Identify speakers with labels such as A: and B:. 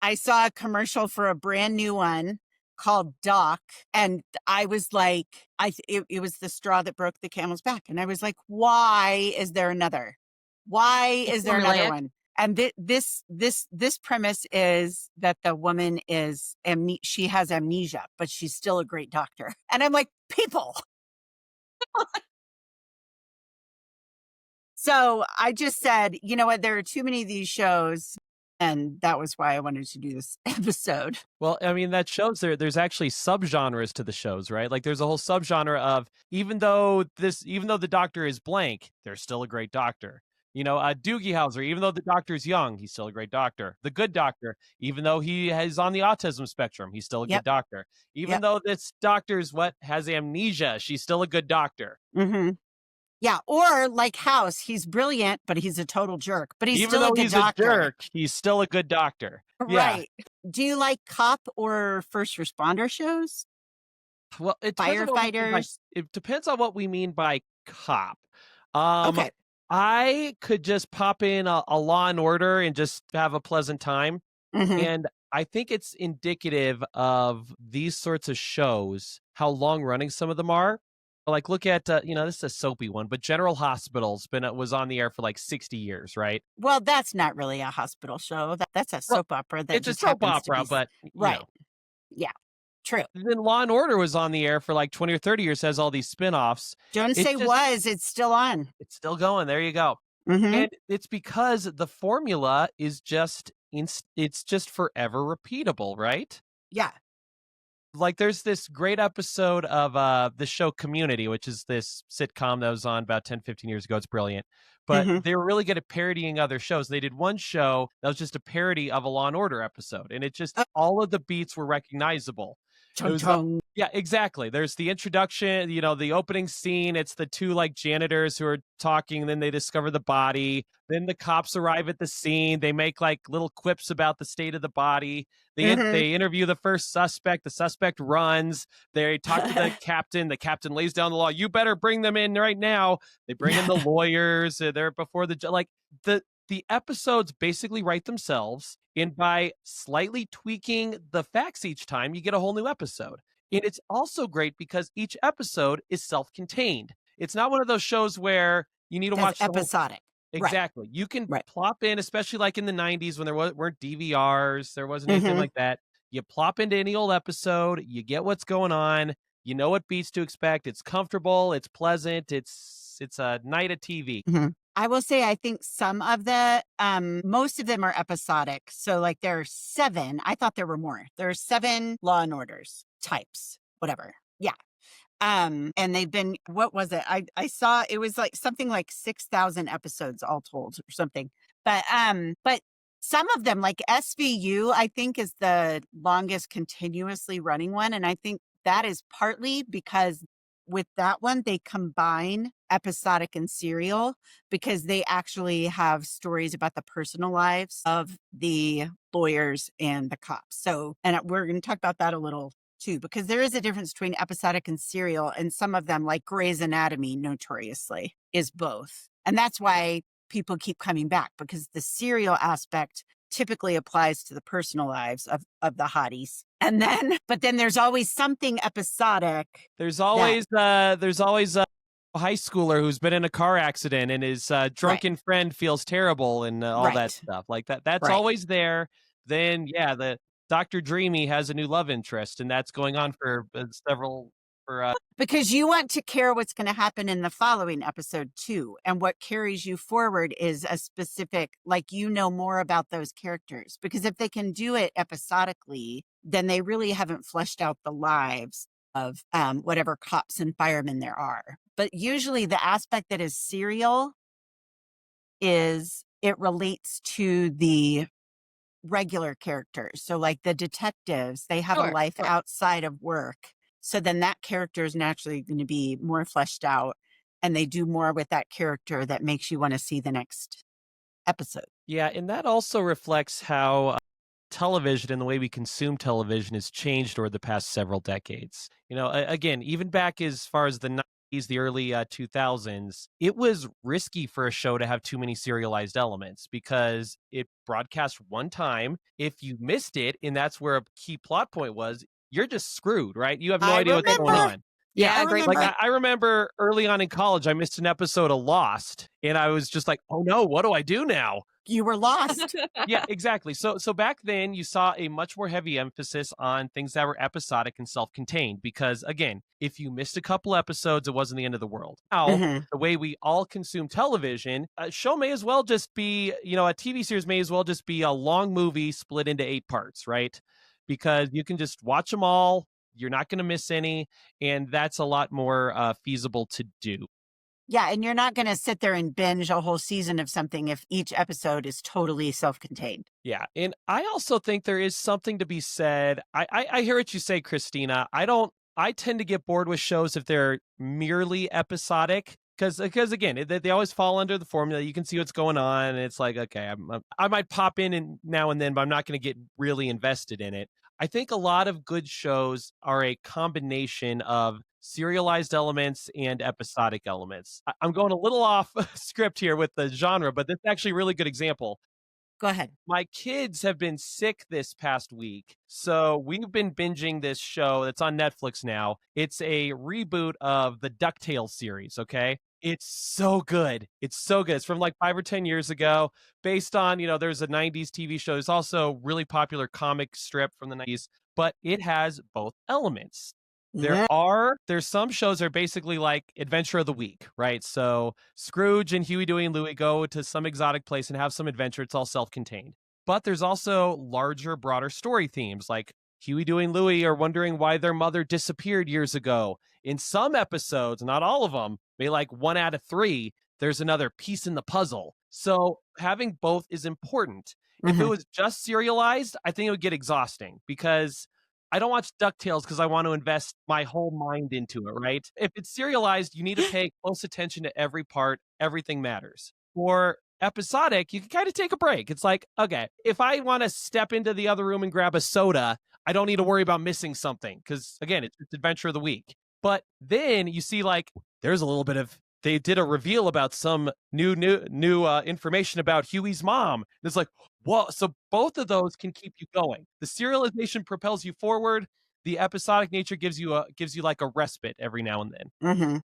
A: I saw a commercial for a brand new one called Doc, and I was like, it was the straw that broke the camel's back, and I was like, why is there another? Why is there another
B: Formulaic.
A: one? And this premise is that the woman is she has amnesia, but she's still a great doctor, and I'm like, people. So I just said, you know what? There are too many of these shows. And that was why I wanted to do this episode.
C: Well, I mean, that shows there's actually subgenres to the shows, right? Like there's a whole subgenre of even though the doctor is blank, they're still a great doctor. You know, Doogie Howser, even though the doctor's young, he's still a great doctor. The Good Doctor, even though he is on the autism spectrum, he's still a good doctor. Even though this doctor's has amnesia, she's still a good doctor.
A: Mm-hmm. Yeah, or like House, he's brilliant, but he's a total jerk. But he's
C: even
A: still
C: though
A: a good
C: he's
A: doctor.
C: a jerk, he's still a good doctor.
A: Right. Yeah. Do you like cop or first responder shows?
C: Well,
A: firefighters.
C: It depends on what we mean by cop.
A: Okay.
C: I could just pop in a Law and Order and just have a pleasant time.
A: Mm-hmm.
C: And I think it's indicative of these sorts of shows, how long running some of them are. Like look at, this is a soapy one, but General Hospital's was on the air for like 60 years, right?
A: Well, that's not really a hospital show. That's a soap opera.
C: It's a soap opera, but
A: right. Yeah. True.
C: Then Law and Order was on the air for like 20 or 30 years, has all these spinoffs.
A: Don't say it's still on.
C: It's still going. There you go.
A: Mm-hmm.
C: And it's because the formula is it's just forever repeatable, right?
A: Yeah.
C: Like there's this great episode of the show Community, which is this sitcom that was on about 10, 15 years ago. It's brilliant. But they were really good at parodying other shows. They did one show that was just a parody of a Law and Order episode. And it just, all of the beats were recognizable. Yeah, exactly. There's the introduction, the opening scene. It's the two like janitors who are talking, and then they discover the body. Then the cops arrive at the scene. They make like little quips about the state of the body. They interview the first suspect. The suspect runs. They talk to the captain. The captain lays down the law. You better bring them in right now. They bring in the lawyers. They're before the episodes basically write themselves, and by slightly tweaking the facts each time, you get a whole new episode. And it's also great because each episode is self-contained. It's not one of those shows where you need to watch
A: episodic.
C: Exactly. Right. You can plop in, especially like in the 90s when there weren't DVRs, there wasn't anything like that. You plop into any old episode, you get what's going on, you know what beats to expect. It's comfortable, it's pleasant, it's a night of TV.
A: Mm-hmm. I will say, I think some of most of them are episodic. So like there are 7. I thought there were more. There are 7 Law and Orders types, whatever. Yeah. And they've been, what was it? I saw it was like something like 6,000 episodes all told or something. But some of them, like SVU, I think is the longest continuously running one. And I think that is partly because with that one, they combine episodic and serial because they actually have stories about the personal lives of the lawyers and the cops. So, and we're going to talk about that a little too, because there is a difference between episodic and serial. And some of them, like Grey's Anatomy, notoriously is both. And that's why people keep coming back, because the serial aspect typically applies to the personal lives of the hotties. And then, but then there's always something episodic.
C: There's always a high schooler who's been in a car accident and his drunken friend feels terrible and all that stuff like that. That's always there. Then, the Dr. Dreamy has a new love interest, and that's going on for several.
A: Because you want to care what's going to happen in the following episode too. And what carries you forward is a specific, like, more about those characters. Because if they can do it episodically, then they really haven't fleshed out the lives of whatever cops and firemen there are. But usually the aspect that is serial is it relates to the regular characters. So like the detectives, they have a life outside of work. So then that character is naturally going to be more fleshed out, and they do more with that character that makes you want to see the next episode.
C: Yeah, and that also reflects how television and the way we consume television has changed over the past several decades. Again, even back as far as the the early 2000s, it was risky for a show to have too many serialized elements because it broadcast one time. If you missed it, and that's where a key plot point was, you're just screwed, right? You have no
A: I
C: idea what's going
A: remember.
C: on.
A: Yeah, I
B: Yeah, great
C: Like
B: point.
C: I remember early on in college, I missed an episode of Lost, and I was just like, "Oh no, what do I do now?"
A: You were lost.
C: Yeah, exactly. So back then you saw a much more heavy emphasis on things that were episodic and self-contained because again, if you missed a couple episodes, it wasn't the end of the world. Now,
A: Mhm.
C: the way we all consume television, a show may as well just be, a TV series may as well just be a long movie split into 8 parts, right? Because you can just watch them all, you're not going to miss any, and that's a lot more feasible to do.
A: Yeah, and you're not going to sit there and binge a whole season of something if each episode is totally self-contained.
C: Yeah, and I also think there is something to be said. I hear what you say, Christina. I tend to get bored with shows if they're merely episodic because again, they always fall under the formula. You can see what's going on, and it's like, okay, I might pop in and now and then, but I'm not going to get really invested in it. I think a lot of good shows are a combination of serialized elements and episodic elements. I'm going a little off script here with the genre, but this is actually a really good example.
A: Go ahead.
C: My kids have been sick this past week, so we've been binging this show that's on Netflix now. It's a reboot of the DuckTales series, okay? It's so good. It's so good. It's from like 5 or 10 years ago, based on, there's a 90s TV show. There's also really popular comic strip from the 90s, but it has both elements.
A: Mhm.
C: There's some shows that are basically like Adventure of the Week, right? So Scrooge and Huey, Dewey, and Louie go to some exotic place and have some adventure. It's all self-contained. But there's also larger, broader story themes like Huey, Dewey, and Louie are wondering why their mother disappeared years ago. In some episodes, not all of them, maybe like 1 out of 3, there's another piece in the puzzle. So having both is important. If it
A: Mhm.
C: was just serialized, I think it would get exhausting because I don't watch DuckTales because I want to invest my whole mind into it, right? If it's serialized, you need to pay close attention to every part. Everything matters. For episodic, you can kind of take a break. It's like, okay, if I want to step into the other room and grab a soda, I don't need to worry about missing something because, again, it's Adventure of the Week. But then you see, like, there's a little bit of they did a reveal about some new information about Huey's mom. And it's like, whoa! So both of those can keep you going. The serialization propels you forward. The episodic nature gives you like a respite every now and then.
A: Mhm.